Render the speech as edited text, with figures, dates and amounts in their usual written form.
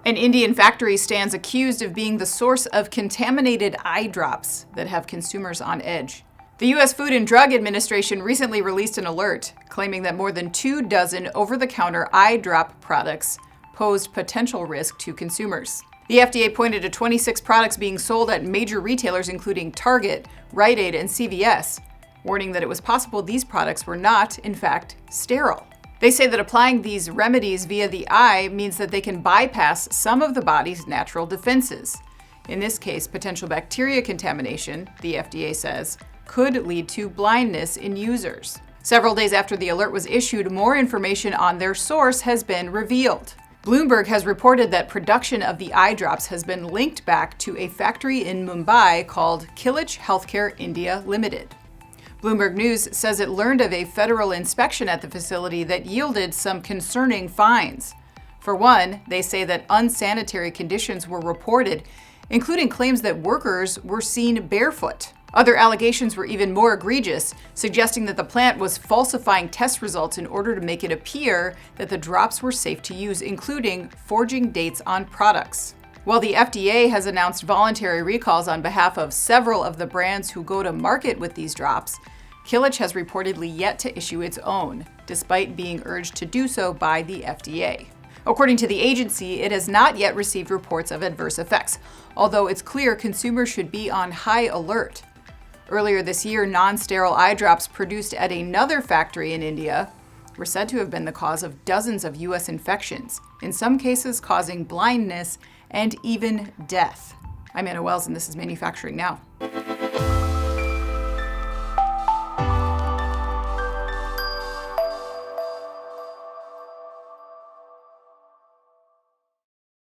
An Indian factory stands accused of being the source of contaminated eye drops that have consumers on edge. The U.S. Food and Drug Administration recently released an alert claiming that more than 24 over-the-counter eye drop products posed potential risk to consumers. The FDA pointed to 26 products being sold at major retailers including Target, Rite Aid, and CVS, warning that it was possible these products were not, in fact, sterile. They say that applying these remedies via the eye means that they can bypass some of the body's natural defenses. In this case, potential bacteria contamination, the FDA says, could lead to blindness in users. Several days after the alert was issued, more information on their source has been revealed. Bloomberg has reported that production of the eye drops has been linked back to a factory in Mumbai called Kilitch Healthcare India Ltd. Bloomberg News says it learned of a federal inspection at the facility that yielded some concerning finds. For one, they say that unsanitary conditions were reported, including claims that workers were seen barefoot. Other allegations were even more egregious, suggesting that the plant was falsifying test results in order to make it appear that the drops were safe to use, including forging dates on products. While the FDA has announced voluntary recalls on behalf of several of the brands who go to market with these drops, Kilitch has reportedly yet to issue its own, despite being urged to do so by the FDA. According to the agency, it has not yet received reports of adverse effects, although it's clear consumers should be on high alert. Earlier this year, non-sterile eye drops produced at another factory in India were said to have been the cause of dozens of U.S. infections, in some cases causing blindness and even death. I'm Anna Wells, and this is Manufacturing Now.